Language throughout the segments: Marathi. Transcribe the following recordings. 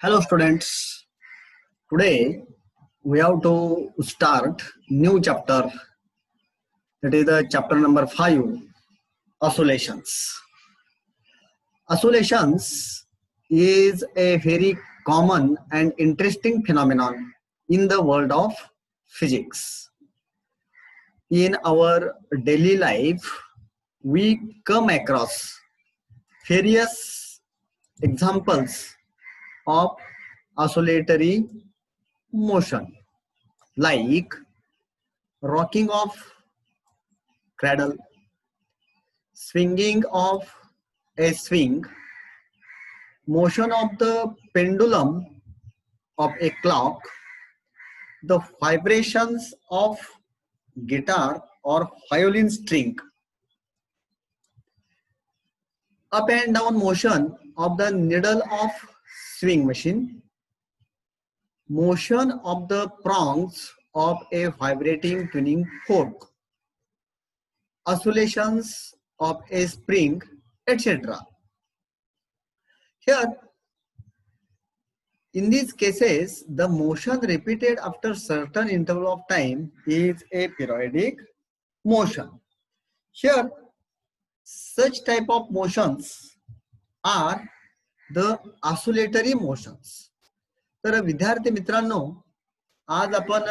Hello students. Today we have to start new chapter. That is the chapter number 5, oscillations. Oscillations is a very common and interesting phenomenon in the world of physics. In our daily life, we come across various examples of oscillatory motion, like rocking of cradle, swinging of a swing, motion of the pendulum of a clock, the vibrations of guitar or violin string, up and down motion of the needle of swing machine, motion of the prongs of a vibrating tuning fork, oscillations of a spring, etc. Here, in these cases, the motion repeated after certain interval of time is a periodic motion. Here, such type of motions are the oscillatory motions. तर विद्यार्थी मित्रांनो, आज आपण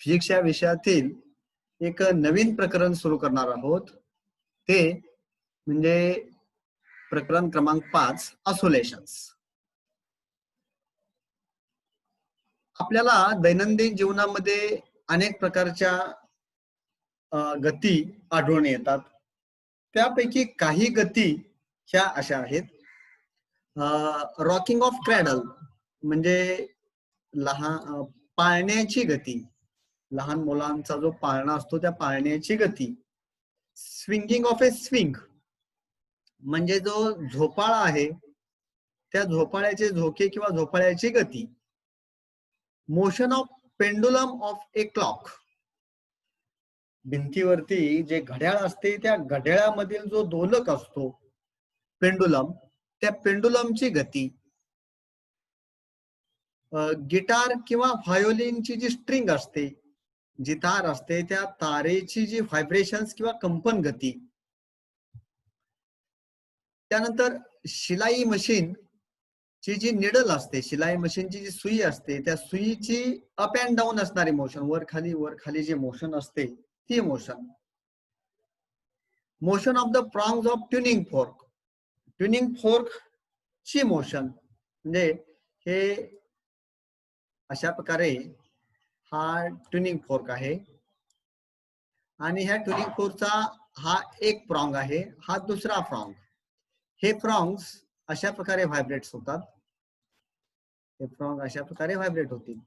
फिजिक्स या विषयातील एक नवीन प्रकरण सुरू करणार आहोत. ते म्हणजे प्रकरण क्रमांक 5, ऑसिलेशन्स. आपल्याला दैनंदिन जीवनामध्ये अनेक प्रकारच्या गती आढळून येतात. त्यापैकी काही गती ह्या अशा आहेत. रॉकिंग ऑफ क्रॅडल म्हणजे लहान पाळण्याची गती, लहान मुलांचा जो पाळणा असतो त्या पाळण्याची गती. स्विंगिंग ऑफ ए स्विंग म्हणजे जो झोपाळा आहे त्या झोपाळ्याचे झोके किंवा झोपाळ्याची गती. Motion of pendulum of a clock, भिंतीवरती जे घड्याळ असते त्या घड्याळामधील जो दोलक असतो पेंडुलम, त्या पेंडुलमची गती. गिटार किंवा व्हायोलिनची जी स्ट्रिंग असते, जी तार असते त्या तारेची जी व्हायब्रेशन्स किंवा कंपन गती. त्यानंतर शिलाई मशीन ची जी निडल असते, शिलाई मशीनची जी सुई असते त्या सुईची अप अँड डाऊन असणारी मोशन, वर खाली जे मोशन असते ती motion. Motion of the prongs of tuning fork, tuning fork ची मोशन. म्हणजे हे अशा प्रकारे हा ट्युनिंग फोर्क आहे आणि ह्या ट्युनिंग फोर्कचा हा एक प्रॉंग आहे, हा दुसरा प्रॉंग. हे प्रॉंग्स अशा प्रकारे व्हायब्रेट्स होतात. हे प्रॉंग अशा प्रकारे व्हायब्रेट होतील.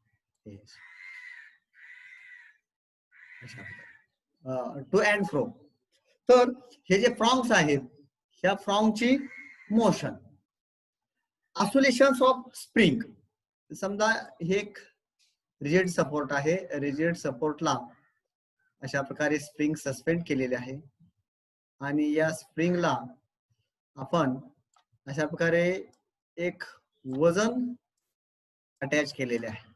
टू अँड फ्रो. तर हे जे प्रॉंग्स आहेत ह्या प्रॉंगची मोशन. ऑसिलेशन्स ऑफ स्प्रिंग, समजा हे एक रिजिड सपोर्ट आहे, रिजिड सपोर्टला अशा प्रकारे स्प्रिंग सस्पेंड केलेले आहे आणि या स्प्रिंगला आपण अशा प्रकारे एक वजन अटॅच केलेले आहे.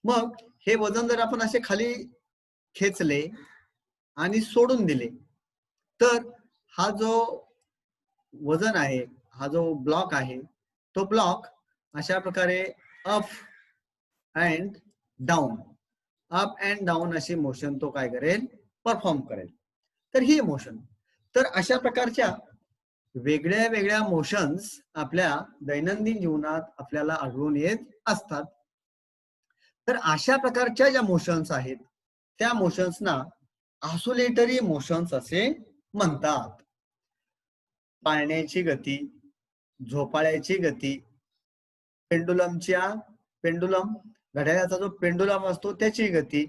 मग हे वजन जर आपण असे खाली खेचले आणि सोडून दिले तर हा जो वजन आहे, हा जो ब्लॉक आहे, तो ब्लॉक अशा प्रकारे up and down, up and down अशी मोशन तो काय करेल, परफॉर्म करेल. तर ही मोशन. तर अशा प्रकारच्या वेगळ्या वेगळ्या मोशन्स आपल्या दैनंदिन जीवनात आपल्याला आढळून येत असतात. तर अशा प्रकारच्या ज्या मोशन्स आहेत त्या मोशन्सना ऑसिलेटरी मोशन्स असे म्हणतात. पाळण्याची गती, झोपाळ्याची गती, पेंडुलम घड्याळाचा जो पेंडुलम असतो त्याची गती,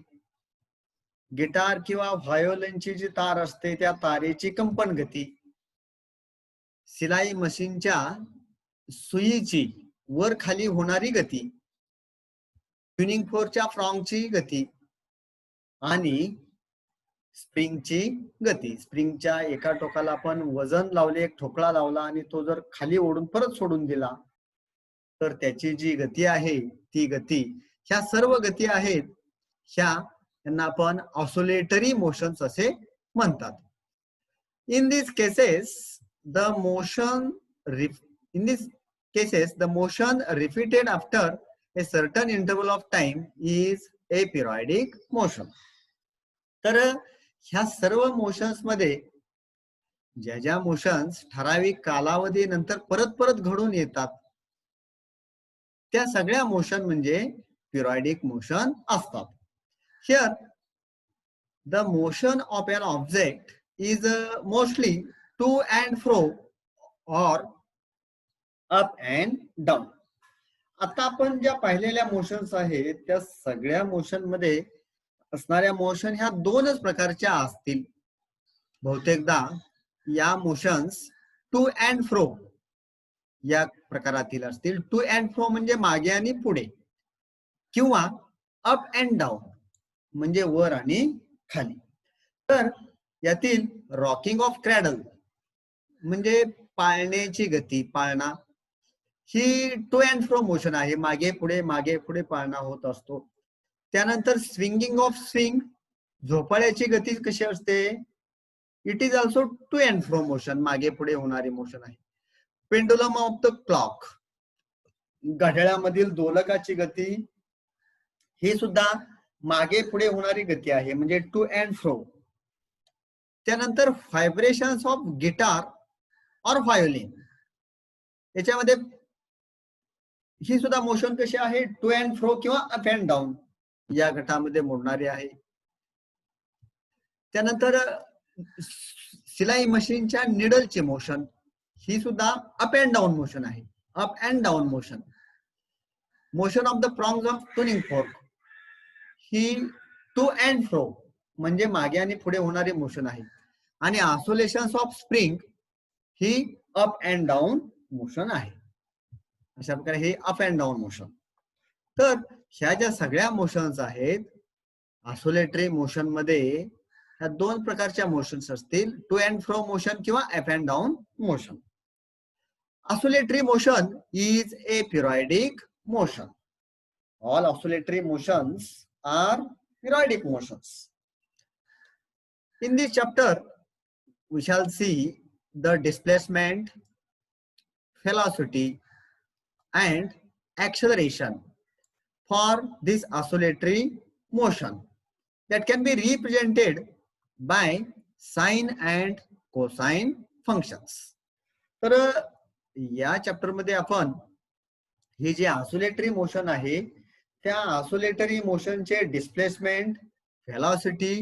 गिटार किंवा व्हायोलिनची जी तार असते त्या तारेची कंपन गती, शिलाई मशीनच्या सुईची वर खाली होणारी गती, ट्युनिंग फोर्कच्या फ्रॉंगची गती आणि स्प्रिंगची गती. स्प्रिंगच्या एका टोकाला आपण वजन लावले, एक ठोकळा लावला आणि तो जर खाली ओढून परत सोडून दिला तर त्याची जी गती आहे ती गती, ह्या सर्व गती आहेत यांना आपण ऑसिलेटरी मोशन्स असे म्हणतात. In these cases, the motion repeated after a certain interval of time is a periodic motion. तर ह्या सर्व मोशन्स मध्ये ज्या मोशन्स ठराविक कालावधीनंतर परत परत घडून येतात त्या सगळ्या मोशन म्हणजे पिरियडिक मोशन असतात. Here the motion of an object is mostly to and fro or up and down. आता आपण ज्या पाहिलेल्या मोशन्स आहेत त्या सगळ्या मोशन मध्ये असणाऱ्या मोशन ह्या दोनच प्रकारच्या असतील. बहुतेकदा या मोशन्स टू अँड फ्रो या प्रकारातील असतील. टू अँड फ्रो म्हणजे मागे आणि पुढे, किंवा अप अँड डाऊन म्हणजे वर आणि खाली. तर यातील रॉकिंग ऑफ क्रॅडल म्हणजे पाळण्याची गती, पाळणा, ही टू अँड फ्रो मोशन आहे, मागे पुढे पाळणा होत असतो. त्यानंतर स्विंगिंग ऑफ स्विंग, झोपाळ्याची गती कशी असते, it is also to and fro motion, मागे पुढे होणारी मोशन आहे. पेंडुलम ऑफ द क्लॉक, घड्याळामधील दोलकाची गती ही सुद्धा मागे पुढे होणारी गती आहे, म्हणजे टू अँड फ्रो. त्यानंतर व्हायब्रेशन्स ऑफ गिटार और व्हायोलिन, याच्यामध्ये ही सुद्धा मोशन कशी आहे, टू अँड फ्रो किंवा अप अँड डाऊन या गटामध्ये मोडणारी आहे. त्यानंतर सिलाई मशीनच्या निडलचे मोशन ही सुद्धा अप अँड डाऊन मोशन आहे, up and down motion. Motion of the prongs of tuning fork ही टू अँड फ्रो म्हणजे मागे आणि पुढे होणारी मोशन आहे. आणि ऑसिलेशन्स ऑफ स्प्रिंग ही अप अँड डाऊन मोशन आहे. अशा प्रकारे हे अप अँड डाऊन मोशन. तर ह्या ज्या सगळ्या मोशन्स आहेत ऑसिलेटरी मोशन मध्ये ह्या दोन प्रकारच्या मोशन्स असतील, टू अँड फ्रो मोशन किंवा up and down motion. Oscillatory motion is a periodic motion. All oscillatory motions are periodic motions. In this chapter, we shall see the displacement, velocity, and acceleration for this oscillatory motion that can be represented by sine and cosine functions. तर या चॅप्टर मध्ये आपण हे जे ऑसिलेटरी मोशन आहे त्या ऑसिलेटरी मोशनचे डिस्प्लेसमेंट, व्हेलॉसिटी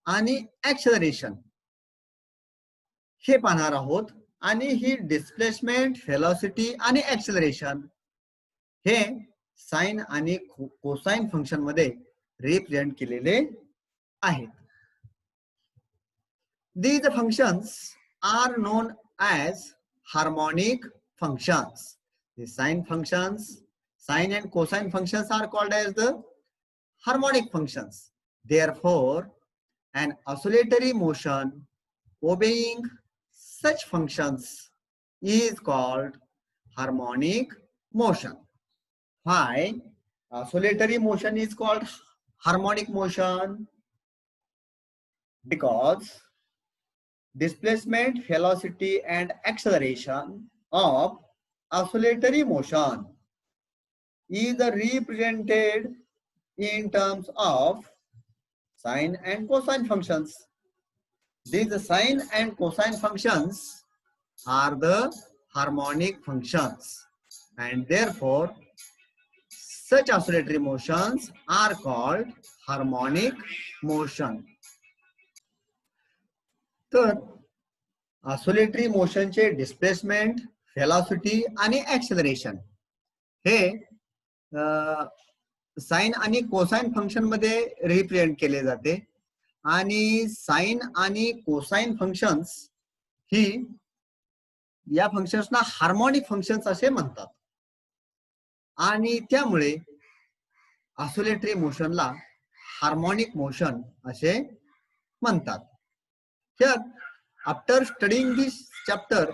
आणि ऍक्सेलरेशन हे पाहणार आहोत. आणि ही डिस्प्लेसमेंट, व्हेलॉसिटी आणि ऍक्सेलरेशन हे साइन आणि कोसाइन फंक्शन मध्ये रिप्रेझेंट केलेले आहेत. These functions are known as harmonic functions. The sine functions, sine and cosine functions are called as the harmonic functions. Therefore, an oscillatory motion obeying such functions is called harmonic motion. Why oscillatory motion is called harmonic motion? Because displacement, velocity and acceleration of oscillatory motion is represented in terms of sine and cosine functions. These sine and cosine functions are the harmonic functions, and therefore such oscillatory motions are called harmonic motion. तर ऑसिलेटरी मोशनचे डिस्प्लेसमेंट, व्हेलॉसिटी आणि ऍक्सेलरेशन हे साइन आणि कोसाइन फंक्शन मध्ये रिप्रेझेंट केले जाते. आणि साइन आणि कोसाइन फंक्शन्स ही या फंक्शन्सना हार्मोनिक फंक्शन्स असे म्हणतात. आणि त्यामुळे ऑसिलेटरी मोशनला हार्मोनिक मोशन असे म्हणतात. Here, after studying this chapter,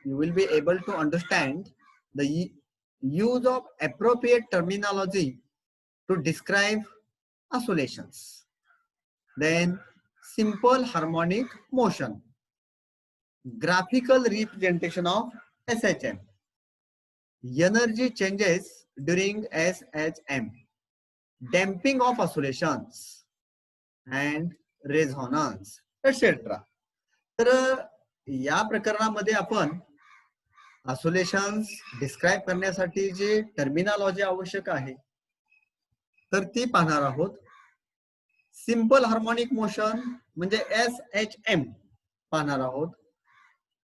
you will be able to understand the use of appropriate terminology to describe oscillations. Then, simple harmonic motion, graphical representation of SHM, energy changes during SHM, damping of oscillations, and resonance, etc. तर या प्रकरणामध्ये आपण ऑसिलेशन्स डिस्क्राइब करण्यासाठी जे टर्मिनॉलॉजी आवश्यक आहे तर ती पाहणार आहोत. सिंपल हार्मोनिक मोशन म्हणजे SHM पाहणार आहोत.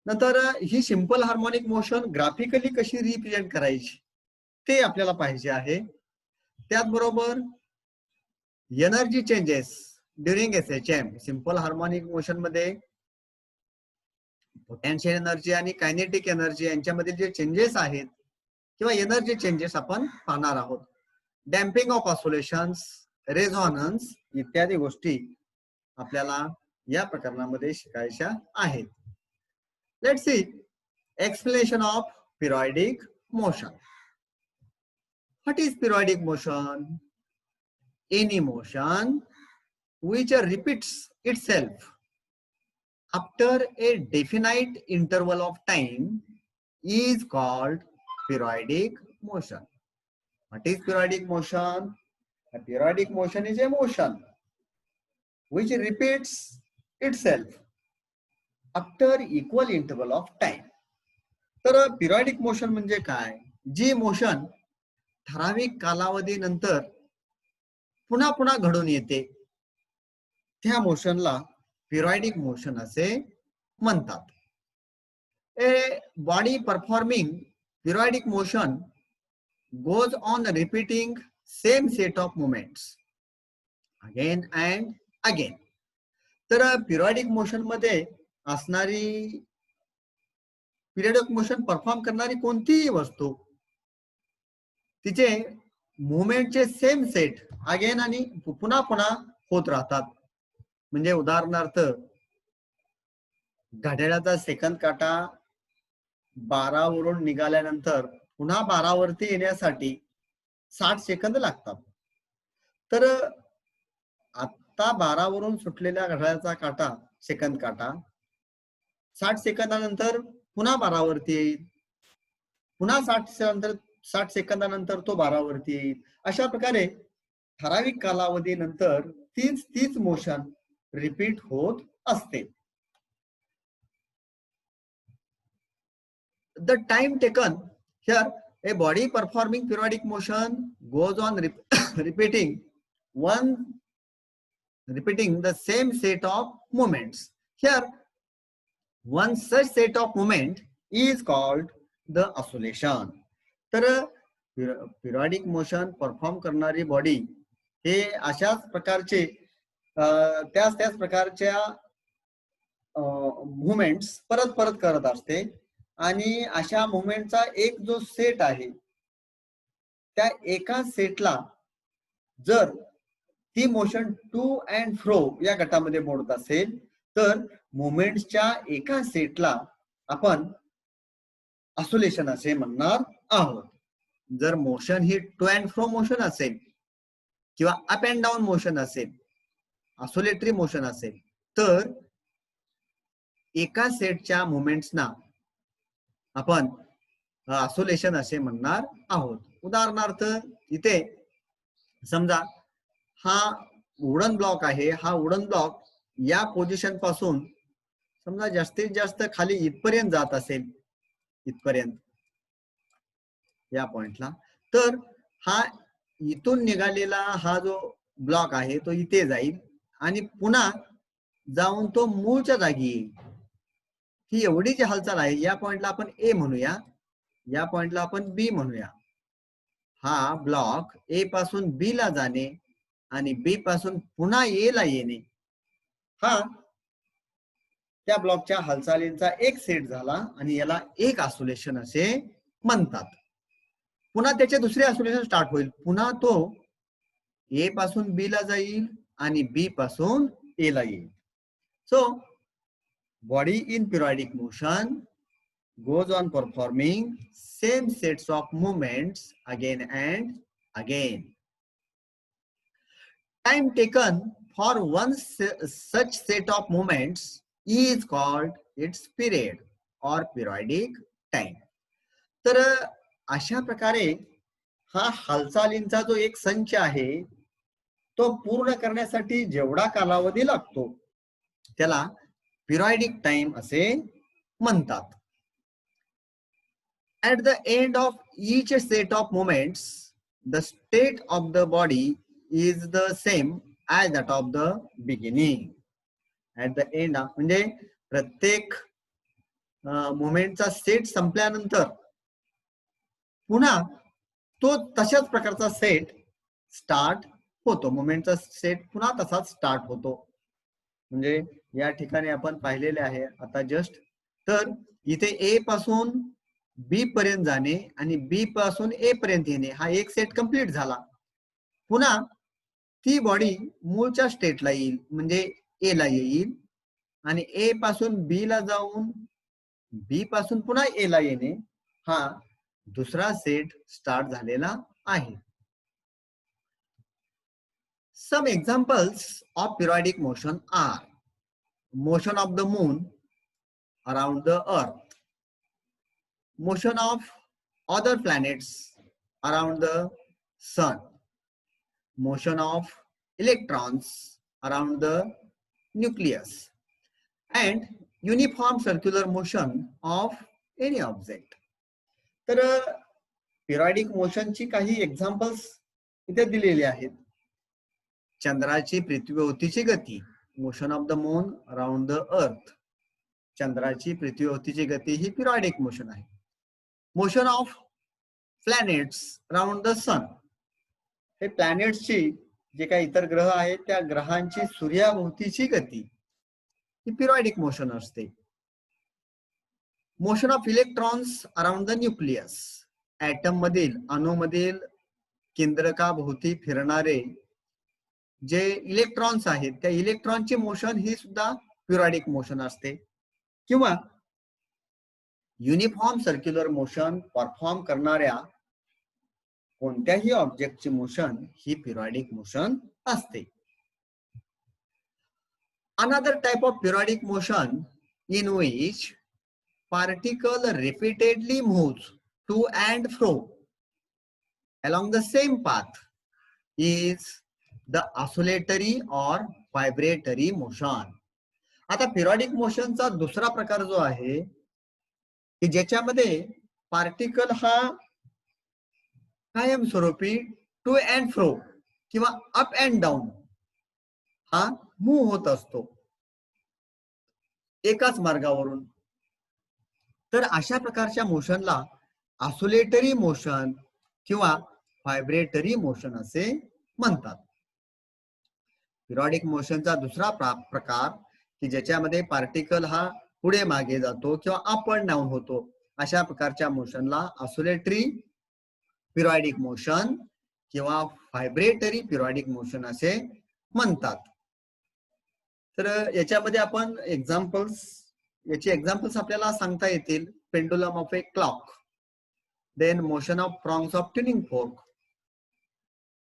नंतर ही सिंपल हार्मोनिक मोशन ग्राफिकली कशी रिप्रेझेंट करायची ते आपल्याला पाहिजे आहे. त्याचबरोबर energy changes during SHM, simple harmonic motion मध्ये पोटेन्शियल एनर्जी आणि कायनेटिक एनर्जी यांच्यामधील जे चेंजेस आहेत किंवा एनर्जी चेंजेस आपण पाहणार आहोत. डॅम्पिंग ऑफ ऑसिलेशन्स, रेझोनन्स इत्यादी गोष्टी आपल्याला या प्रकरणामध्ये शिकायच्या आहेत. Let's see explanation of periodic motion. What is periodic motion? Any motion which repeats itself after a definite interval of time is called periodic motion. What is periodic motion? A periodic motion is a motion which repeats itself after equal interval of time. तर पिरियोडिक मोशन म्हणजे काय? जी मोशन ठराविक कालावधीनंतर पुन्हा पुन्हा घडून येते त्या मोशनला पिरियोडिक मोशन असे म्हणतात. A body performing periodic motion goes on repeating same set of movements again and again. तर पिरियोडिक मोशन मध्ये असणारी पिरियोडिक मोशन परफॉर्म करणारी कोणतीही वस्तू तिचे मुवमेंटचे सेम सेट अगेन आणि पुन्हा पुन्हा होत राहतात. म्हणजे उदाहरणार्थ घड्याळाचा सेकंद काटा 12 वरून निघाल्यानंतर पुन्हा 12 वरती येण्यासाठी 60 सेकंद लागतात. तर आता 12 वरून सुटलेल्या घड्याळाचा काटा सेकंद काटा 60 सेकंदानंतर पुन्हा 12 वरती येईल, पुन्हा 60 सेकंदानंतर तो 12 वरती येईल. अशा प्रकारे ठराविक कालावधीनंतर तीच मोशन रिपीट होत असते. The time taken here, a body performing periodic motion goes on repeating the same set of movements. Here, one such set of movement is called the oscillation. तर पिरियोडिक मोशन परफॉर्म करणारी बॉडी हे अशाच प्रकारचे त्याच प्रकारच्या मुवमेंट्स परत परत करत असते आणि अशा मुवमेंटचा एक जो सेट आहे त्या एका सेटला जर ती मोशन टू अँड फ्रो या गटामध्ये मोडत असेल तर मुवमेंट्सच्या एका सेटला आपण ऑसिलेशन असे म्हणणार आहोत. जर मोशन ही टू अँड फ्रो मोशन असेल किंवा अप अँड डाऊन मोशन असेल, ऑसिलेटरी मोशन असेल तर एका सेटच्या मुवमेंट्सना आपण ऑसिलेशन असे म्हणणार आहोत. उदाहरणार्थ इथे समजा हा वुडन ब्लॉक आहे. हा वुडन ब्लॉक या पोझिशन पासून समजा जास्तीत जास्त खाली इथपर्यंत जात असेल, इथपर्यंत या पॉइंटला, तर हा इथून निघालेला हा जो ब्लॉक आहे तो इथे जाईल आणि पुन्हा जाऊन तो मूळच्या जागी येईल. ही एवढी जी हालचाल आहे या पॉइंटला आपण ए म्हणूया, या पॉइंटला आपण बी म्हणूया. हा ब्लॉक ए पासून बी ला जाणे आणि बी पासून पुन्हा ए ला येणे हा त्या ब्लॉकच्या हालचालींचा एक सेट झाला आणि याला एक ऑसिलेशन असे म्हणतात. पुन्हा त्याचे दुसरे ऑसिलेशन स्टार्ट होईल. पुन्हा तो ए पासून बी ला जाईल आणि बी पासून ए ला येईल. So body in periodic motion goes on performing same sets of movements again and again. Time taken for one such set of movements is called its period or periodic time. तर अशा प्रकारे हा हालचालींचा जो एक संच आहे तो पूर्ण करण्यासाठी जेवढा कालावधी लागतो त्याला पिरियडिक टाइम असे म्हणतात. At the end of each set of movements, the state of the body is the same as that of the beginning. At the end of म्हणजे प्रत्येक मोमेंटचा सेट संपल्यानंतर पुन्हा तो तशाच प्रकारचा सेट स्टार्ट होतो. मोमेंटचा सेट पुन्हा तसाच स्टार्ट होतो. म्हणजे या ठिकाणी आपण पाहिलेले आहे आता जस्ट. तर इथे ए पासून बी पर्यंत जाणे आणि बी पासून ए पर्यंत येणे हा एक सेट कंप्लीट झाला. पुन्हा ती बॉडी मूळच्या स्टेटला येईल म्हणजे ए ला येईल आणि ए पासून बी ला जाऊन बी पासून पुन्हा ए ला येणे हा दुसरा सेट स्टार्ट झालेला आहे. Some examples of periodic motion are motion of the moon around the earth, motion of other planets around the sun, motion of electrons around the nucleus, and uniform circular motion of any object. तर पिरियडिक मोशनची काही एक्झाम्पल्स इथे दिलेली आहेत. चंद्राची पृथ्वीभोवतीची गती, motion of the moon around the earth. चंद्राची पृथ्वीभोवतीची गती ही पिरियडिक मोशन आहे. Motion of planets around the sun, हे प्लॅनेट्सची जे काही इतर ग्रह आहेत त्या ग्रहांची सूर्याभोवतीची गती ही पिरियडिक मोशन असते. Motion of electrons around the nucleus, atom मधील अणूमधील केंद्रकाभोवती फिरणारे जे इलेक्ट्रॉन्स आहेत त्या इलेक्ट्रॉनची मोशन ही सुद्धा पिरियडिक मोशन असते. किंवा युनिफॉर्म सर्क्युलर मोशन परफॉर्म करणाऱ्या कोणत्याही ऑब्जेक्टची मोशन ही पिरियडिक मोशन असते. Another type of periodic motion in which particle repeatedly moves to and fro along the same path is the oscillatory or vibratory motion. आता पिरियडिक मोशनचा दुसरा प्रकार जो आहे की ज्याच्यामध्ये पार्टिकल हा कायमस्वरूपी टू अँड फ्रो किंवा अप अँड डाऊन हा मूव्ह होत असतो एकाच मार्गावरून. तर अशा प्रकारच्या मोशनला ऑसिलेटरी मोशन किंवा व्हायब्रेटरी मोशन असे म्हणतात. पिरियडिक मोशनचा दुसरा प्रकार की ज्याच्यामध्ये पार्टिकल हा पुढे मागे जातो किंवा अप अँड डाऊन होतो अशा प्रकारच्या मोशनला ऑसिलेटरी पिरियडिक मोशन किंवा व्हायब्रेटरी पिरियडिक मोशन असे म्हणतात. तर याच्यामध्ये आपण याची एक्झाम्पल्स आपल्याला सांगता येतील. Pendulum of a clock, then motion of prongs of tuning fork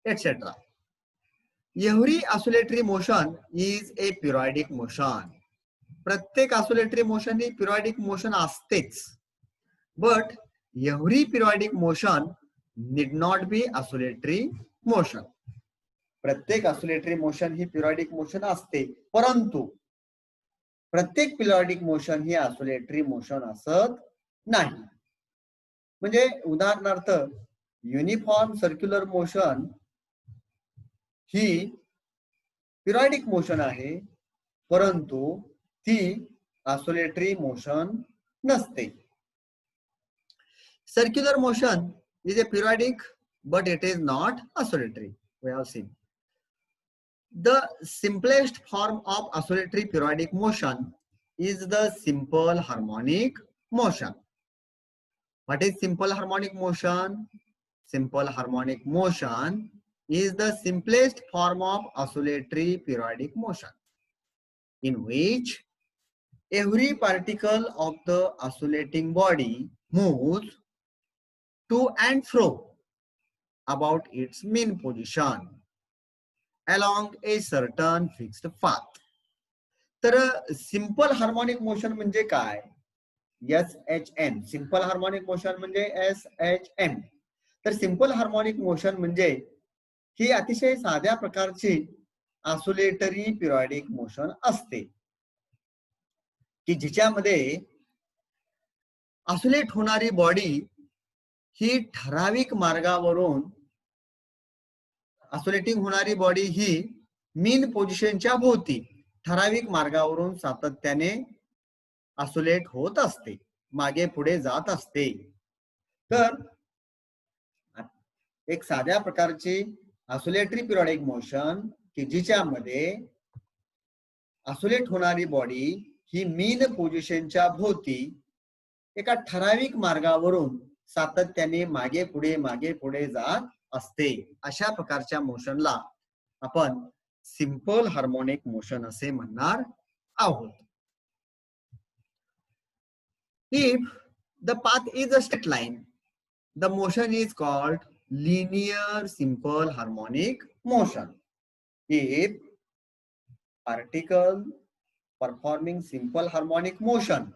etcetera. Every oscillatory motion is a periodic motion. प्रत्येक ऑसिलेटरी मोशन ही पिरियडिक मोशन असतेच. But every periodic motion need not be oscillatory motion. प्रत्येक ऑसिलेटरी मोशन ही पिरियडिक मोशन असते परंतु प्रत्येक पिरियडिक मोशन ही ऑसिलेटरी मोशन असत नाही. म्हणजे उदाहरणार्थ युनिफॉर्म सर्क्युलर मोशन ही पिरियडिक मोशन आहे परंतु ती ऑसिलेटरी मोशन नसते. Circular motion is a periodic but it is not oscillatory. We have seen. The simplest form of oscillatory periodic motion is the simple harmonic motion. What is simple harmonic motion? Simple harmonic motion is the simplest form of oscillatory periodic motion. in which every particle of the oscillating body moves to and fro about its mean position along a certain fixed path. तर सिंपल हार्मोनिक मोशन म्हणजे काय? SHM. सिंपल हार्मोनिक मोशन म्हणजे SHM. तर सिंपल हार्मोनिक मोशन म्हणजे ही अतिशय साध्या प्रकारची ऑसिलेटरी पिरियडिक मोशन असते की जिच्यामध्ये ऑसिलेट होणारी बॉडी ही ठराविक मार्गावरून ऑसिलेटिंग होणारी बॉडी ही मीन पोझिशनच्या भोवती ठराविक मार्गावरून सातत्याने ऑसिलेट होत असते, मागे पुढे जात असते. तर एक साध्या प्रकारची ऑसिलेटरी पिरियडिक मोशन की जिच्यामध्ये ऑसिलेट होणारी बॉडी ही मीन पोझिशनच्या भोवती एका ठराविक मार्गावरून सातत्याने मागे पुढे जात असते. अशा प्रकारच्या मोशनला आपण सिंपल हार्मोनिक मोशन असे म्हणणार आहोत. If the path is a straight line, the motion is called linear simple harmonic motion. If particle performing simple harmonic motion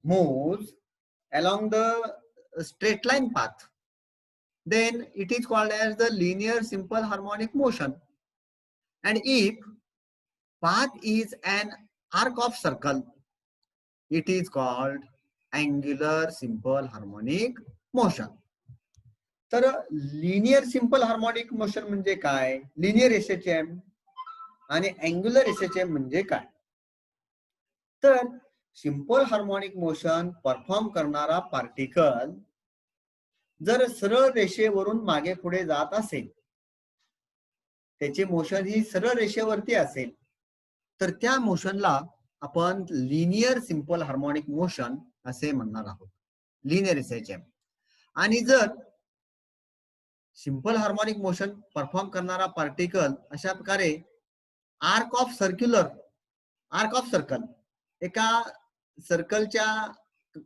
moves along the straight line path, then it is called as the linear simple harmonic motion. And if path is an arc of circle, it is called angular simple harmonic motion. तर लिनियर सिंपल हार्मोनिक मोशन म्हणजे काय? लिनियर SHM आणि अँग्युलर SHM म्हणजे काय? तर सिंपल हार्मोनिक मोशन परफॉर्म करणारा पार्टिकल जर सरळ रेषेवरून मागे पुढे जात असेल, त्याची मोशन ही सरळ रेषेवरती असेल, तर त्या मोशनला आपण लिनियर सिंपल हार्मोनिक मोशन असे म्हणणार आहोत, लिनियर SHM. आणि जर सिंपल हार्मोनिक मोशन परफॉर्म करणारा पार्टिकल अशा प्रकारे आर्क ऑफ सर्कल एका सर्कलच्या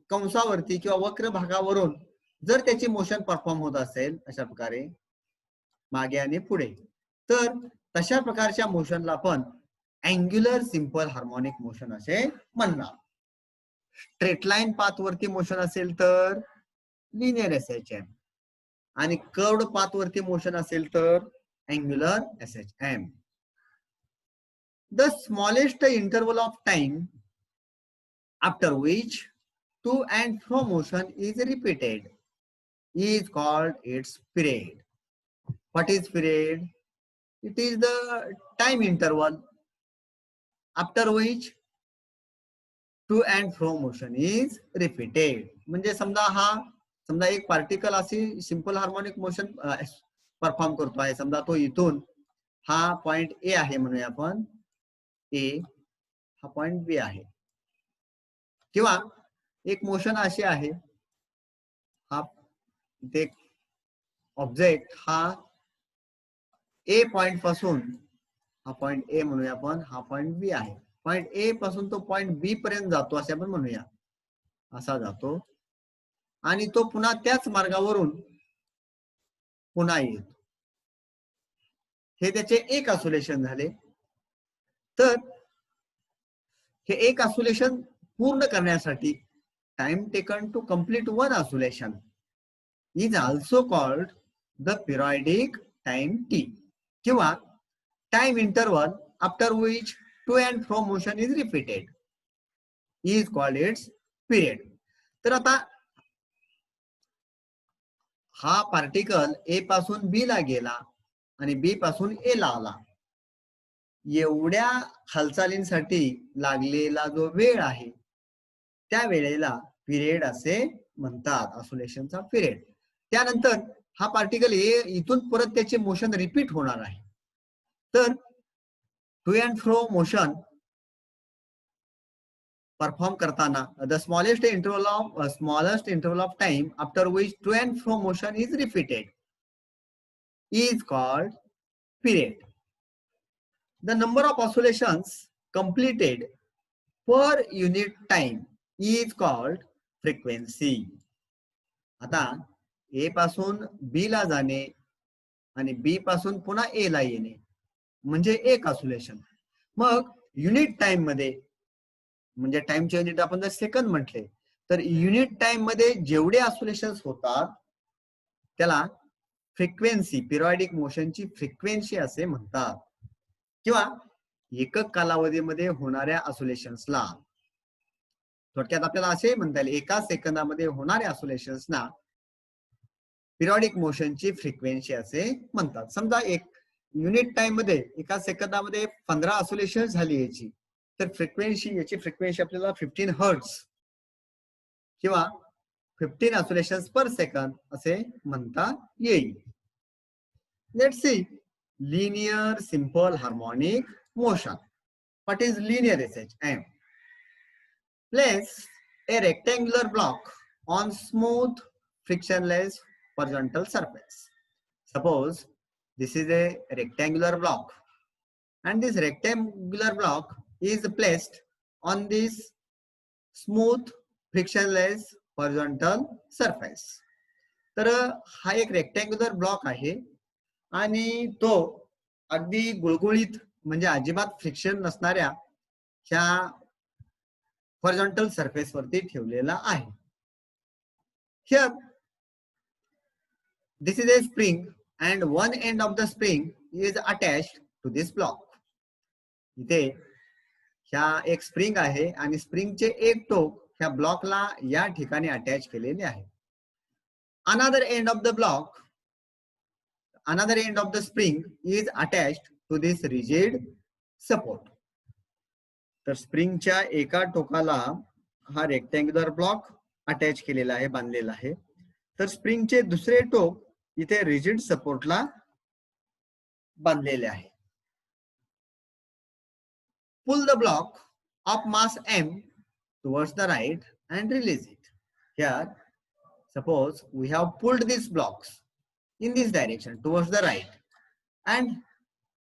कंसावरती किंवा वक्र भागावरून जर त्याची मोशन परफॉर्म होत असेल अशा प्रकारे मागे आणि पुढे, तर तशा प्रकारच्या मोशनला आपण अँग्युलर सिंपल हार्मोनिक मोशन असे म्हणणार. स्ट्रेट लाईन पाथ वरती मोशन असेल तर लिनियर SHM आणि कर्व्ड पाथ वरती मोशन असेल तर angular SHM. The smallest interval of time after which to and fro motion is repeated is called its period. What is period? It is the time interval after which to and fro motion is repeated. म्हणजे समजा एक पार्टिकल अशी सिंपल हार्मोनिक मोशन परफॉर्म करतो आहे. समजा तो इथून हा पॉइंट ए आहे म्हणूया आपण, ए हा पॉइंट बी आहे, किंवा एक मोशन अशी आहे, हा इथे ऑब्जेक्ट हा ए पॉइंट पासून हा पॉइंट ए म्हणूया आपण, हा पॉइंट बी आहे, पॉइंट ए पासून तो पॉइंट बी पर्यंत जातो असे आपण म्हणूया, असा जातो आणि तो पुन्हा त्याच मार्गावरून पुन्हा येतो. हे त्याचे एक ऑसिलेशन झाले. तर हे एक ऑसिलेशन पूर्ण करण्यासाठी time taken to complete one oscillation is also called the periodic time T, किंवा time interval after which to and fro motion is repeated is called its period. तर आता हा पार्टिकल ए पासून बी ला गेला आणि बी पासून ए ला आला, एवढ्या हालचालींसाठी लागलेला जो वेळ आहे त्या वेळेला पिरियड असे म्हणतात, ऑसिलेशनचा पिरियड. त्यानंतर हा पार्टिकल इथून परत त्याचे मोशन रिपीट होणार आहे. तर to and fro motion perform करताना the smallest interval of time after which to and fro motion is repeated is called period. The number of oscillations completed per unit time is called frequency. आता ए पासून बी ला जाणे आणि बी पासून पुन्हा ए ला येणे म्हणजे एक ऑसिलेशन. मग युनिट टाइम मध्ये, म्हणजे टाइमचे युनिट आपण जर सेकंद म्हटले तर युनिट टाइम मध्ये जेवढे ऑसिलेशन्स होतात त्याला फ्रिक्वेन्सी, पिरियडिक मोशनची फ्रिक्वेन्सी असे म्हणतात. किंवा एकक कालावधीमध्ये होणाऱ्या ऑसिलेशन्सला, थोडक्यात आपल्याला असे म्हणता येईल एका सेकंदामध्ये होणाऱ्या ऑसिलेशन्सना पिरियडिक मोशनची फ्रिक्वेन्सी असे म्हणतात. समजा एक युनिट टाइम मध्ये एका सेकंदामध्ये 15 ऑसिलेशन झाली याची, तर याची फ्रिक्वेन्सी आपल्याला 15 हर्ट्झ किंवा 15 ऑसिलेशन्स पर सेकंद असे म्हणता येईल. Let's see linear simple harmonic motion. What is linear SHM? Place a rectangular block on smooth frictionless horizontal surface. Suppose this is a rectangular block and this rectangular block is placed on this smooth frictionless horizontal surface. तर हा एक रेक्टँग्युलर ब्लॉक आहे आणि तो अगदी गुळगुळीत म्हणजे अजिबात फ्रिक्शन नसणाऱ्या ह्या हॉरिझॉन्टल सरफेस वरती ठेवलेला आहे. Here this is a spring and one end of the spring is attached to this block. इथे ह्या एक स्प्रिंग आहे आणि स्प्रिंगचे एक टोक ह्या ब्लॉकला या ठिकाणी अटॅच केलेले आहे. Another end of the block, another end of the spring is attached to this rigid support. तर स्प्रिंगच्या एका टोकाला हा रेक्टँग्युलर ब्लॉक अटॅच केलेला आहे, बांधलेला आहे. तर स्प्रिंगचे दुसरे टोक इथे रिजिड सपोर्टला बांधलेले आहे. Pull the block of mass m towards the right and release it. Here, suppose we have pulled these blocks in this direction towards the right and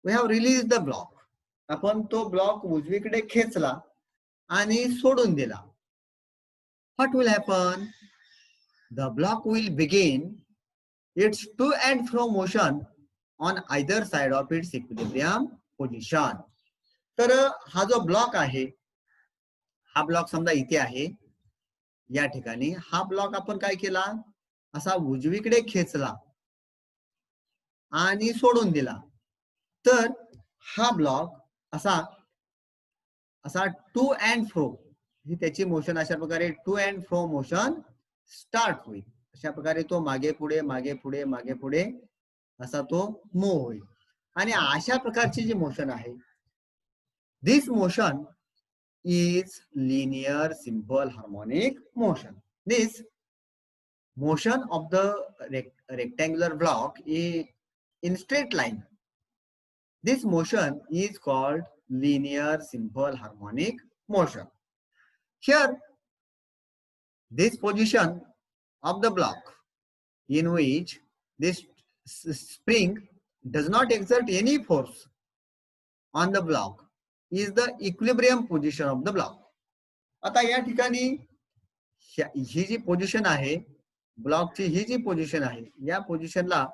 we have released the block. आपण तो ब्लॉक उजवीकडे खेचला आणि सोडून दिला. What will happen? The block will begin its to and fro motion on either side of its equilibrium position. तर हा जो ब्लॉक आहे, हा ब्लॉक समजा इथे आहे या ठिकाणी, हा ब्लॉक आपण काय केला, असा उजवीकडे खेचला आणि सोडून दिला. तर हा ब्लॉक असा टू अँड फ्रो, ही त्याची मोशन अशा प्रकारे to and fro motion start होईल. अशा प्रकारे तो मागे पुढे मागे पुढे मागे पुढे असा तो मूव्ह होईल. आणि अशा प्रकारची जी मोशन आहे, दिस motion is linear simple harmonic motion. This motion of the rectangular block is in straight line. This motion is called linear simple harmonic motion. Here, this position of the block in which this spring does not exert any force on the block is the equilibrium position of the block. आता या ठिकाणी ही जी पोझिशन आहे ब्लॉकची, ही जी पोझिशन आहे या पोझिशनला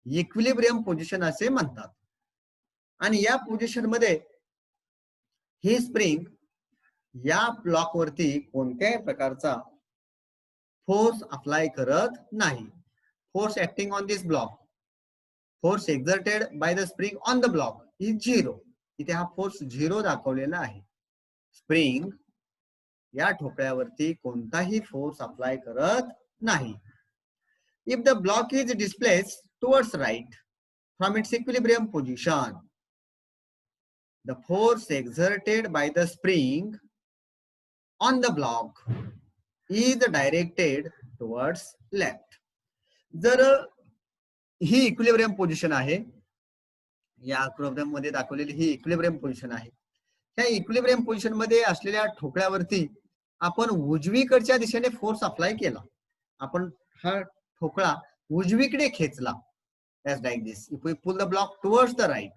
इक्विलिब्रियम पोझिशन असे म्हणतात. आणि या पोझिशन मध्ये ही स्प्रिंग या ब्लॉक वरती कोणत्याही प्रकारचा फोर्स अप्लाय करत नाही. Force acting on this block, force exerted by the spring on the block is zero. इथे हा फोर्स झिरो दाखवलेला आहे. स्प्रिंग या ठोकळ्यावरती कोणताही फोर्स अप्लाय करत नाही. If the block is displaced towards right from its equilibrium position, the force exerted by the spring on the block is directed towards left. जर ही इक्विलिब्रियम पोझिशन आहे, या आकृतीमध्ये मध्ये दाखवलेली ही इक्विलिब्रियम पोझिशन आहे. त्या इक्विलिब्रियम पोझिशन मध्ये असलेल्या ठोकळ्यावरती आपण उजवीकडच्या दिशेने फोर्स अप्लाय केला. आपण हा ठोकळा उजवीकडे खेचला. as like this. If we pull the block towards the right,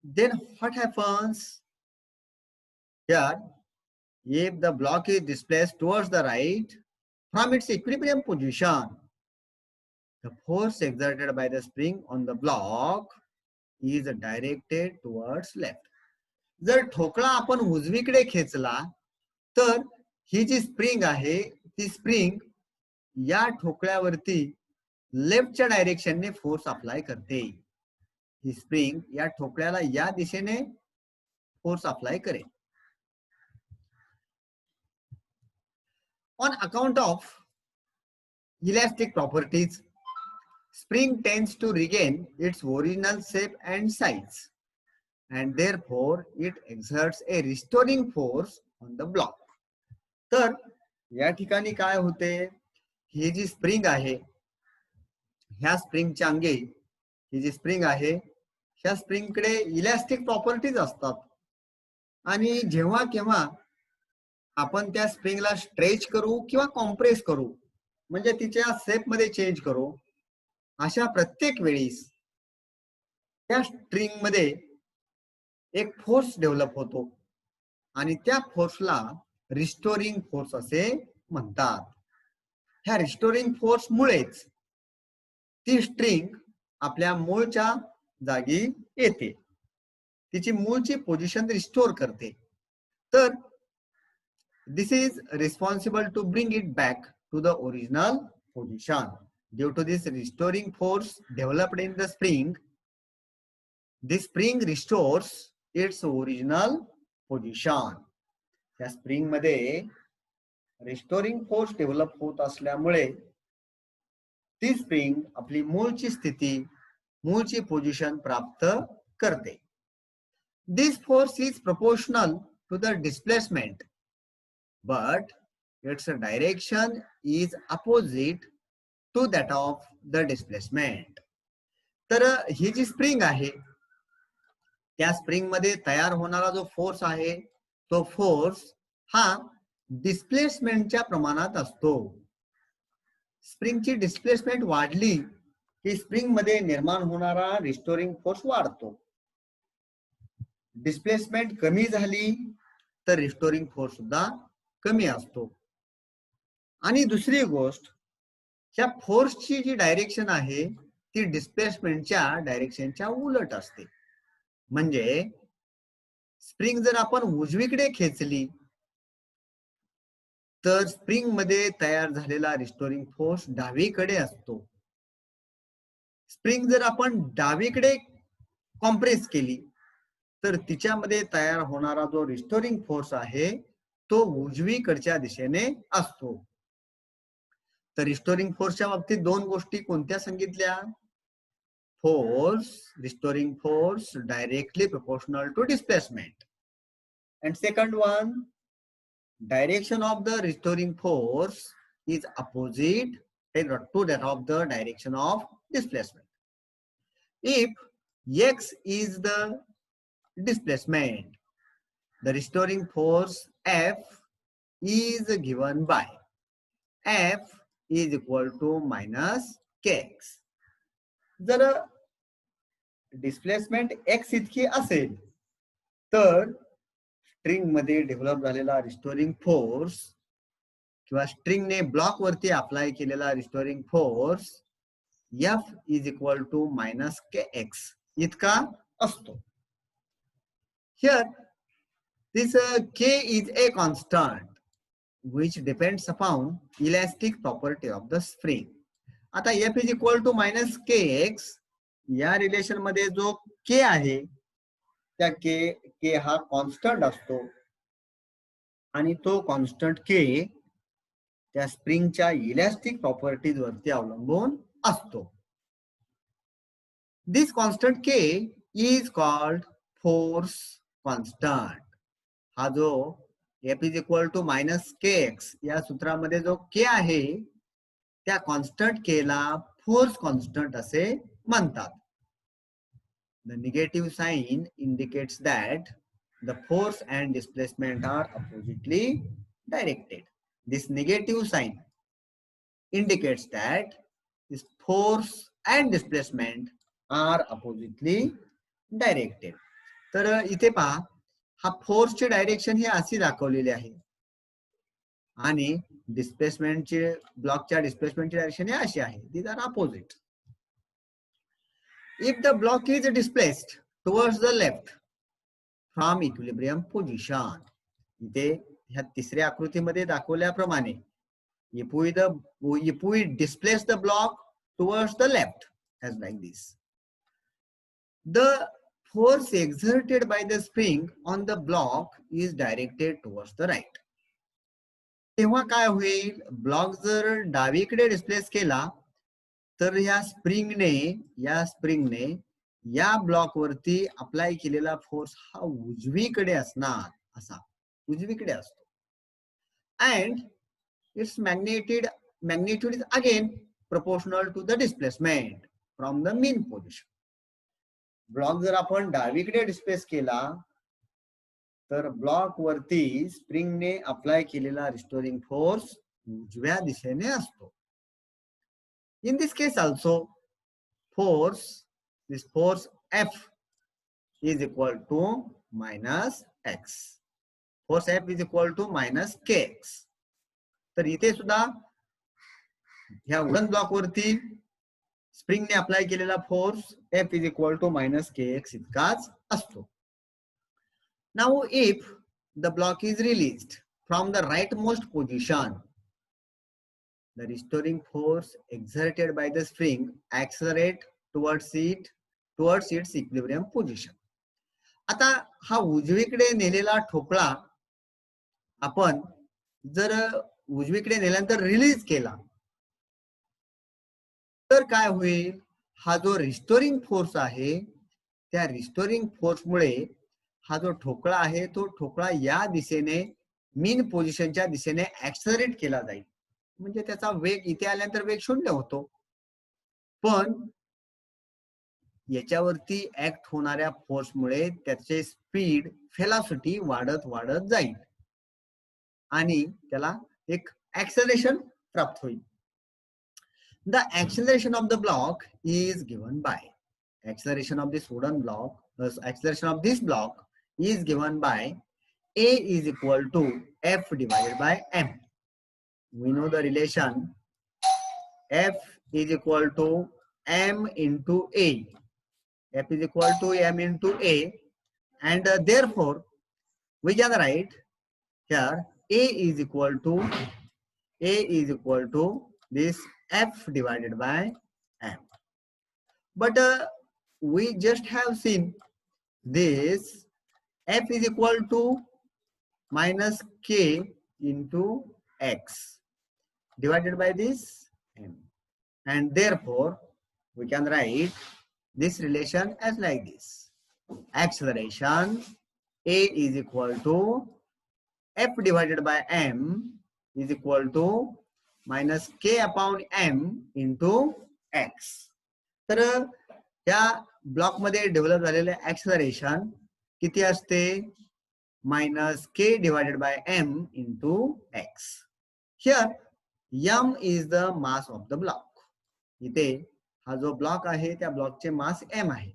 then what happens? Here, if the block is displaced towards the right from its equilibrium position, the force exerted by the spring on the block is directed towards left. जर ठोकळा आपण उजवीकडे खेचला तर ही जी स्प्रिंग आहे ती स्प्रिंग या ठोकळ्यावरती लेफ्टच्या डायरेक्शनने फोर्स अप्लाय करते. ही स्प्रिंग या ठोकळ्याला या दिशेने फोर्स अप्लाय करेल. On account of elastic properties, spring tends to regain its original shape and size, and therefore it exerts a restoring force on the block. तर या ठिकाणी काय होते, ही जी स्प्रिंग आहे ह्या स्प्रिंगच्या अंगी ही जी स्प्रिंग आहे ह्या स्प्रिंगकडे इलॅस्टिक प्रॉपर्टीज असतात आणि जेव्हा केव्हा आपण त्या स्प्रिंगला स्ट्रेच करू किंवा कॉम्प्रेस करू म्हणजे तिच्या शेप मध्ये चेंज करू, अशा प्रत्येक वेळेस त्या स्ट्रिंग मध्ये एक फोर्स डेव्हलप होतो आणि त्या फोर्सला रिस्टोरिंग फोर्स असे म्हणतात. ह्या रिस्टोरिंग फोर्स मुळेच ती स्ट्रिंग आपल्या मूळच्या जागी येते, तिची मूळची पोझिशन रिस्टोर करते. तर this is responsible to bring it back to the original position. Due to this restoring force developed in the spring, the spring restores its original position. त्या स्प्रिंग मध्ये रिस्टोरिंग फोर्स डेव्हलप होत असल्यामुळे ती स्प्रिंग आपली मूळची स्थिती, मूळची पोझिशन प्राप्त करते. This force is proportional to the displacement, but its direction is opposite to that of the displacement. तर ही जी स्प्रिंग आहे त्या स्प्रिंग मध्ये तयार होणारा जो फोर्स आहे तो फोर्स हा डिस्प्लेसमेंटच्या प्रमाणात असतो. स्प्रिंगची डिस्प्लेसमेंट वाढली की स्प्रिंग मध्ये निर्माण होणारा रिस्टोरिंग फोर्स वाढतो. डिस्प्लेसमेंट कमी झाली तर रिस्टोरिंग फोर्स सुद्धा कमी असतो. आणि दुसरी गोष्ट, ह्या फोर्सची जी डायरेक्शन आहे ती डिस्प्लेसमेंटच्या डायरेक्शनच्या उलट असते. म्हणजे स्प्रिंग जर आपण उजवीकडे खेचली तर स्प्रिंग मध्ये तयार झालेला रिस्टोरिंग फोर्स डावीकडे असतो. स्प्रिंग जर आपण डावीकडे कॉम्प्रेस केली तर तिच्यामध्ये तयार होणारा जो रिस्टोरिंग फोर्स आहे तो उजवीकडच्या दिशेने असतो. तर रिस्टोरिंग फोर्सच्या बाबतीत दोन गोष्टी कोणत्या सांगितल्या? Force, restoring force directly proportional to displacement, and second one, direction of the restoring force is opposite to that of the direction of displacement. If x is the displacement, the restoring force F is given by F is equal to minus kx. जर डिस्प्लेसमेंट x इतकी असेल तर स्ट्रिंग मध्ये डेव्हलप झालेला रिस्टोरिंग फोर्स किंवा स्ट्रिंगने ब्लॉक वरती अप्लाय केलेला restoring force F is equal to minus kx इतका असतो. Here this k is a constant which depends upon elastic property of the spring. आता F is equal to minus kx या रिलेशन मध्ये जो k आहे त्या k हा कॉन्स्टंट असतो आणि तो कॉन्स्टंट k त्या स्प्रिंगच्या इलॅस्टिक प्रॉपर्टीज वरती अवलंबून असतो. This constant k is called force constant. हा जो F is equal to minus kx या सूत्रामध्ये जो k आहे त्या कॉन्स्टंट k ला फोर्स कॉन्स्टंट असे म्हणतात. The negative sign indicates that the force and displacement are oppositely directed. This negative sign indicates that this force and displacement are oppositely directed. तर इथे पहा हा फोर्सची डायरेक्शन ही अशी दाखवलेली आहे आणि डिस्प्लेसमेंटची ब्लॉकच्या डिस्प्लेसमेंटची डायरेक्शन ही अशी आहे. These are opposite. If the block is displaced towards the left from equilibrium position, इथे ह्या तिसऱ्या आकृतीमध्ये दाखवल्याप्रमाणे if we displace the block towards the left as like this, the force exerted by the spring on the block is directed towards the right. तेव्हा काय होईल, ब्लॉक जर डावीकडे डिस्प्लेस केला तर या स्प्रिंगने या ब्लॉक वरती अप्लाय केलेला फोर्स हा उजवीकडे असणार, असा उजवीकडे असतो. And it's magnitude is again proportional to the displacement from the mean position. Block जर आपण डावीकडे डिस्प्लेस केला तर ब्लॉक वरती स्प्रिंगने अप्लाय केलेला रिस्टोरिंग फोर्स उजव्या दिशेने असतो. In this case also, this force F is equal to minus x. Force F is equal to minus kx. तर इथे सुद्धा ह्या वुडन ब्लॉक वरती स्प्रिंगने अप्लाय केलेला force F is equal to minus kx इतकाच असतो. Now if the block is released from the rightmost position, the restoring force exerted by the spring accelerate towards its equilibrium position. आता हा उजवीकडे नेलेला ठोकळा आपण जर उजवीकडे नेल्यानंतर रिलीज केला तर काय होईल, हा जो रिस्टोरिंग फोर्स आहे त्या रिस्टोरिंग फोर्समुळे हा जो ठोकळा आहे तो ठोकळा या दिशेने मीन पोझिशनच्या दिशेने ऍक्सेलरेट केला जाईल. म्हणजे त्याचा वेग इथे आल्यानंतर वेग 0 होतो, पण याच्यावरती ऍक्ट होणाऱ्या फोर्समुळे त्याचे स्पीड व्हेलॉसिटी वाढत वाढत जाईल आणि त्याला एक ऍक्सेलरेशन प्राप्त होईल. The acceleration of the block is given by acceleration of this wooden block, acceleration of this block is given by A is equal to F divided by M. We know the relation F is equal to M into A. F is equal to M into A, and therefore we can write here A is equal to this F divided by M. But we just have seen this F is equal to minus K into X divided by this M, and therefore we can write this relation as like this. Acceleration A is equal to F divided by M is equal to minus K upon M into X. तर या ब्लॉक मध्ये डेव्हलप झालेले ऍक्सेलरेशन किती असते, minus k divided by m into x. Here m is the mass of the block. इथे हा जो ब्लॉक आहे त्या ब्लॉकचे मास एम आहे.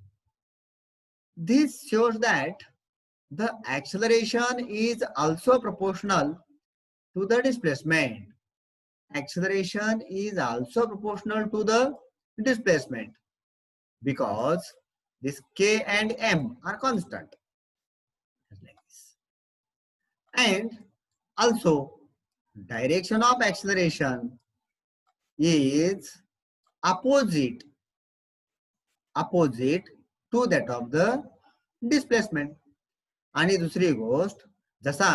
This shows that the acceleration is also proportional to the displacement. Acceleration is also proportional to the displacement because this K and M are constant. Like this. And also direction of acceleration is opposite to that of the displacement. आणि दुसरी गोष्ट, जसा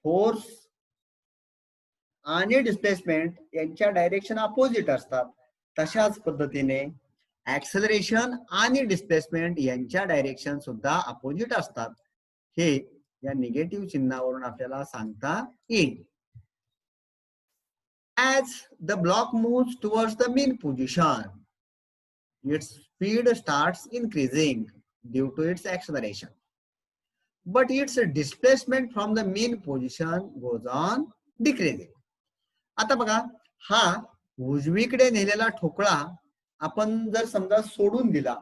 फोर्स आणि डिस्प्लेसमेंट यांच्या डायरेक्शन अपोजिट असतात तशाच पद्धतीने ऍक्सेलरेशन आणि डिस्प्लेसमेंट यांच्या डायरेक्शन सुद्धा अपोजिट असतात. हे या निगेटिव्ह चिन्हावरून आपल्याला सांगता येईल. As the block moves towards the mean position, its speed starts increasing due to its acceleration, but its displacement from the mean position goes on decreasing. आता बघा, हा उजवीकडे नेलेला ठोकळा आपण जर समजा सोडून दिला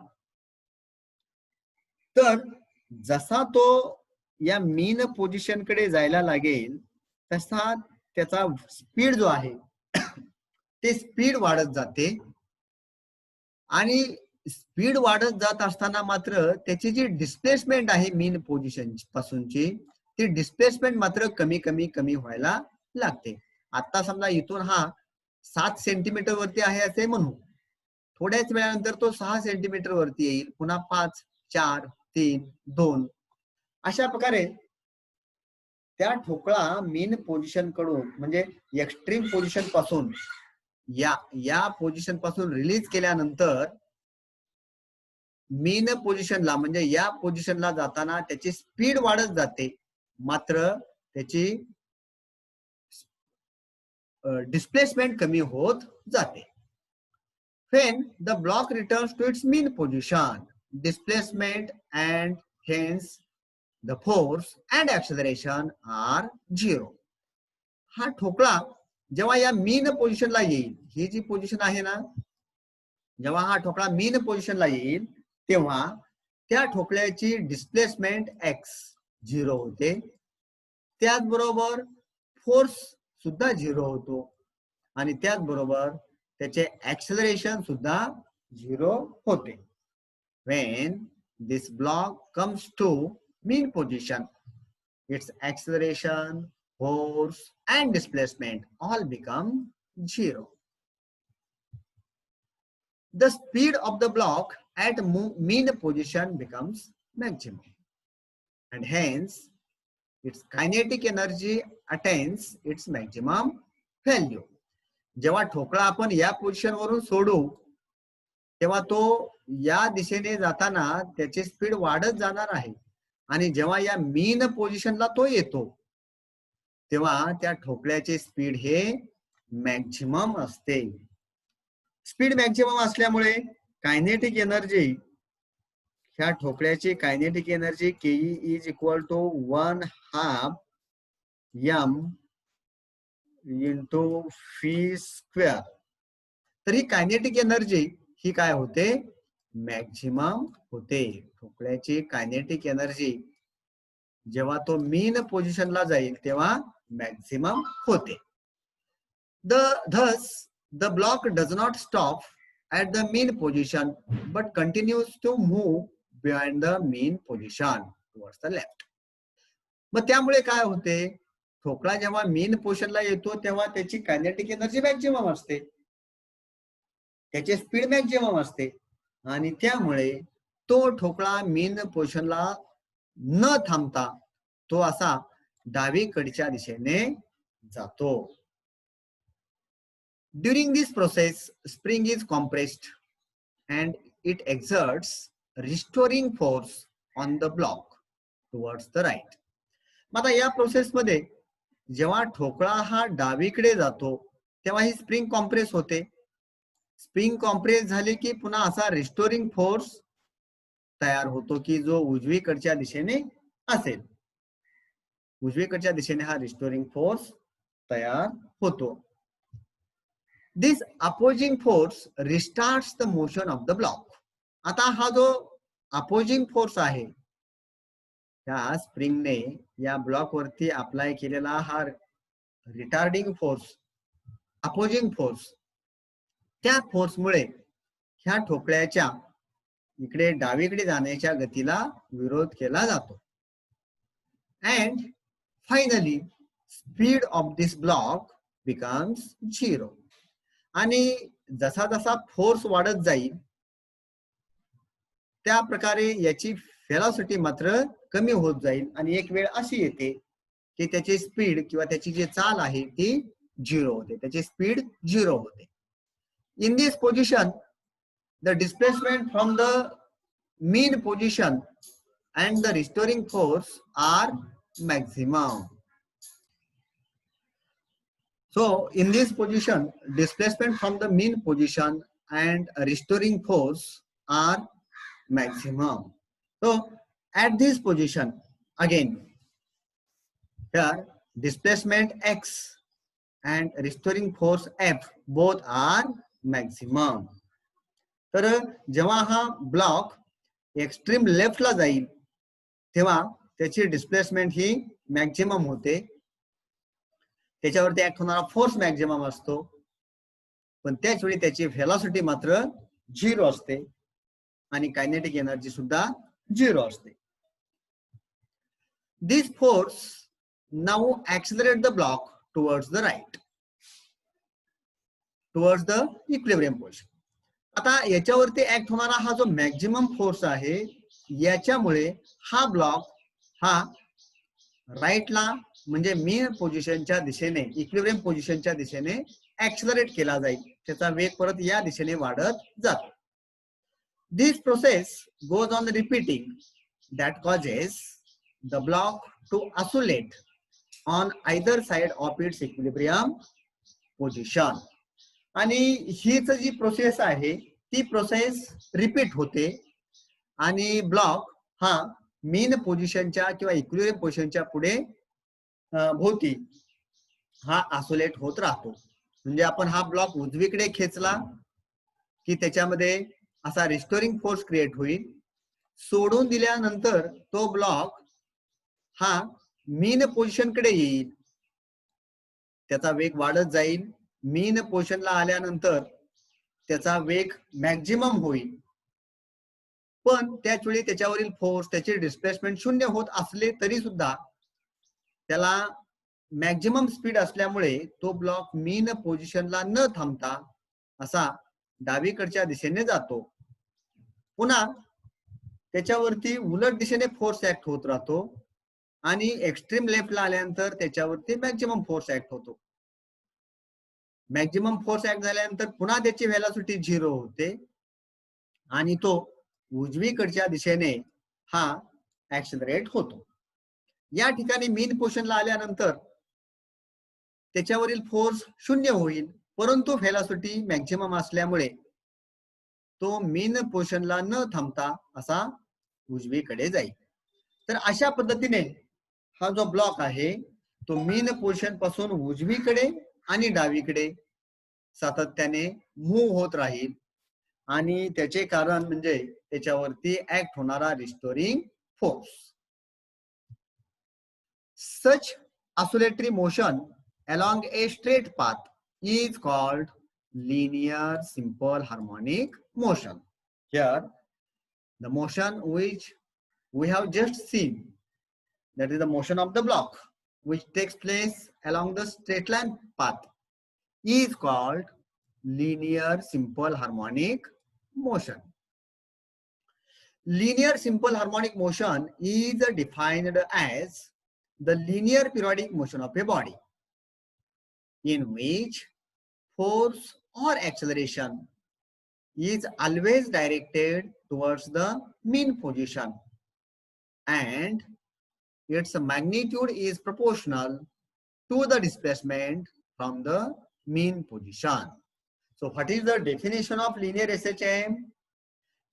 तर जसा तो या मीन पोझिशन कडे जायला लागेल तसा त्याचा स्पीड जो आहे ते स्पीड वाढत जाते आणि स्पीड वाढत जात असताना मात्र त्याची जी डिस्प्लेसमेंट आहे मीन पोझिशन पासूनची ती डिस्प्लेसमेंट मात्र कमी कमी कमी व्हायला लागते. आता समजा इथून हा 7 सेंटीमीटर वरती आहे असे म्हणू, थोड्याच वेळानंतर तो 6 सेंटीमीटर वरती येईल, पुन्हा 5, 4, 3, 2 अशा प्रकारे त्या ठोकळा मीन पोझिशन कडून म्हणजे एक्स्ट्रीम पोझिशन पासून या पोझिशन पासून रिलीज केल्यानंतर मीन पोझिशनला म्हणजे या पोझिशनला जाताना त्याची स्पीड वाढत जाते, मात्र त्याची डिस्प्लेसमेंट कमी होत जाते. When the block returns to its mean position, displacement and hence the force and acceleration are 0. हा ठोकळा जेव्हा या मीन पोझिशनला येईल, ही जी पोझिशन आहे ना, जेव्हा हा ठोकळा मीन पोझिशनला येईल तेव्हा त्या ठोकळ्याची डिस्प्लेसमेंट x 0 होते, त्याचबरोबर फोर्स सुद्धा 0 होतो आणि त्याचबरोबर त्याचे ऍक्सेलरेशन सुद्धा 0 होते. When this block comes to mean position, its acceleration, force and displacement all become 0. The speed of the block at mean position becomes maximum and hence its kinetic energy attains its maximum value. जेव्हा ठोकळा आपण या पोझिशन वरून सोडू तेव्हा तो या दिशेने जाताना त्याची स्पीड वाढत जाणार आहे आणि जेव्हा या मीन पोझिशनला तो येतो तेव्हा त्या ठोकळ्याचे स्पीड हे मॅक्झिमम असते. स्पीड मॅक्झिमम असल्यामुळे कायनेटिक एनर्जी, ह्या ठोकळ्याची kinetic energy Ke is equal to 1/2 m into v square. तर ही कायनेटिक एनर्जी ही काय होते, मॅक्झिमम होते. ठोकळ्याची कायनेटिक एनर्जी जेव्हा तो मीन पोझिशनला जाईल तेव्हा मॅक्झिमम होते. Thus the block does not stop at the mean position but continues to move beyond the mean position towards the left. मग त्यामुळे काय होते, ठोकळा जेव्हा मीन पोझिशनला येतो तेव्हा त्याची कायनेटिक एनर्जी मॅक्झिमम असते, त्याची स्पीड मॅक्झिमम असते आणि त्यामुळे तो ठोकळा मीन पोझिशनला न थांबता तो असा डावीकडच्या दिशेने जातो. During this process, spring is compressed and it exerts restoring force on the block towards the right. आता या प्रोसेस मध्ये जेव्हा ठोकळा हा डावीकडे जातो तेव्हा ही स्प्रिंग कॉम्प्रेस होते. स्प्रिंग कॉम्प्रेस झाली की पुन्हा असा रिस्टोरिंग फोर्स तयार होतो की जो उजवीकडच्या दिशेने असेल. उजवीकडच्या दिशेने हा रिस्टोरिंग फोर्स तयार होतो. This opposing force restarts the motion of the block. आता हा जो अपोजिंग फोर्स आहे त्या स्प्रिंगने या ब्लॉक वरती अप्लाय केलेला हा रिटार्डिंग फोर्स, अपोजिंग फोर्स, त्या फोर्समुळे ह्या ठोकळ्याच्या इकडे डावीकडे जाण्याच्या गतीला विरोध केला जातो. And finally speed of this block becomes 0. आणि जसा जसा फोर्स वाढत जाईल त्या प्रकारे याची वेलोसिटी मात्र कमी होत जाईल आणि एक वेळ अशी येते की त्याची स्पीड किंवा त्याची जी चाल आहे ती 0 होते, त्याची स्पीड 0 होते. In this position the displacement from the mean position and the restoring force are maximum. So in this position, displacement from the mean position and restoring force are maximum. So at this position, again, here displacement x and restoring force f both are maximum. तर जेव्हा हा ब्लॉक एक्स्ट्रीम लेफ्टला जाईल तेव्हा त्याची डिस्प्लेसमेंट ही मॅक्झिमम होते, त्याच्यावरती ऍक्ट होणारा फोर्स मॅक्झिमम असतो, पण त्याच वेळी त्याची व्हेलॉसिटी मात्र 0 असते आणि कायनेटिक एनर्जी सुद्धा 0 असते. This force now accelerate the block towards the right, towards the equilibrium position. आता याच्यावरती ऍक्ट होणारा हा जो मॅक्झिमम फोर्स आहे, याच्यामुळे हा ब्लॉक हा राईटला म्हणजे मीन पोझिशनच्या दिशेने, इक्विलिब्रियम पोझिशनच्या दिशेने ऍक्सिलरेट केला जाईल. त्याचा वेग परत या दिशेने वाढत जातो. This process goes on repeating that causes the block to oscillate on either side of its equilibrium position. आणि हीच जी प्रोसेस आहे ती प्रोसेस रिपीट होते आणि ब्लॉक हा मीन पोझिशनच्या किंवा इक्विलिब्रियम पोझिशनच्या पुढे भोवती हा ऑसिलेट होत राहतो. म्हणजे आपण हा ब्लॉक उजवीकडे खेचला की त्याच्यामध्ये असा रिस्टोरिंग फोर्स क्रिएट होईल. सोडून दिल्यानंतर तो ब्लॉक हा मीन पोझिशनकडे येईल, त्याचा वेग वाढत जाईल. मीन पोझिशनला आल्यानंतर त्याचा वेग मॅक्झिमम होईल, पण त्याच वेळी त्याच्यावरील फोर्स, त्याचे डिस्प्लेसमेंट 0 होत असले तरी सुद्धा त्याला मॅक्झिमम स्पीड असल्यामुळे तो ब्लॉक मीन पोझिशनला न थांबता असा डावीकडच्या दिशेने जातो. पुन्हा त्याच्यावरती उलट दिशेने फोर्स ऍक्ट होत राहतो आणि एक्स्ट्रीम लेफ्टला आल्यानंतर त्याच्यावरती मॅक्झिमम फोर्स ऍक्ट होतो. मॅक्झिमम फोर्स ऍक्ट झाल्यानंतर पुन्हा त्याची व्हेलॉसिटी 0 होते आणि तो उजवीकडच्या दिशेने हा ऍक्सिलरेट होतो. या ठिकाणी मीन पोझिशनला आल्यानंतर त्याच्यावरील फोर्स 0 होईल, परंतु व्हेलॉसिटी मॅक्झिमम असल्यामुळे तो मीन पोझिशनला न थांबता असा उजवीकडे जाईल. तर अशा पद्धतीने हा जो ब्लॉक आहे तो मीन पोझिशन पासून उजवीकडे आणि डावीकडे सातत्याने मूव्ह होत राहील आणि त्याचे कारण म्हणजे त्याच्यावरती ऍक्ट होणारा restoring force. Such oscillatory motion along a straight path is called linear simple harmonic motion. Here, the motion which we have just seen, that is the motion of the block, which takes place along the straight line path, is called linear simple harmonic motion. Linear simple harmonic motion is defined as the linear periodic motion of a body in which force or acceleration is always directed towards the mean position and its magnitude is proportional to the displacement from the mean position. So what is the definition of linear SHM?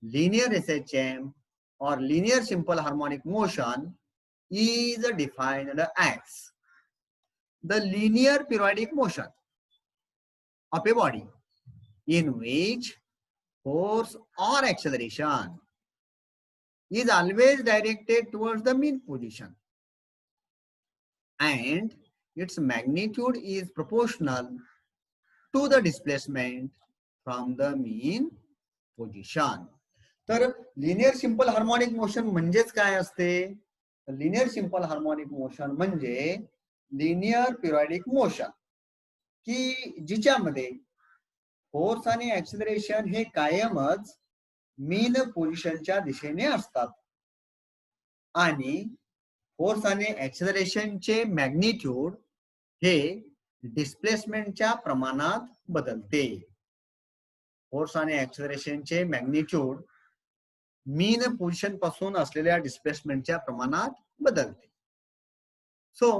Linear SHM or linear simple harmonic motion is defined as the linear periodic motion of a body in which force or acceleration is always directed towards the mean position and its magnitude is proportional to the displacement from the mean position. तर लिनियर सिंपल हार्मोनिक मोशन म्हणजेच काय असते? लिनियर सिंपल हार्मोनिक मोशन म्हणजे लिनियर पिरियडिक मोशन की जिच्यामध्ये फोर्स आणि ऍक्सिलरेशन हे कायमच मीन पोझिशनच्या दिशेने असतात आणि फोर्स आणि ऍक्सिलरेशनचे मॅग्निट्यूड हे डिस्प्लेसमेंटच्या प्रमाणात बदलते. फोर्स आणि ऍक्सिलरेशनचे मॅग्निट्यूड मीन पोझिशन पासून असलेल्या डिस्प्लेसमेंटच्या प्रमाणात बदलते. So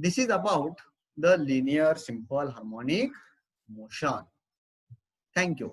this is about the linear simple harmonic motion. Thank you.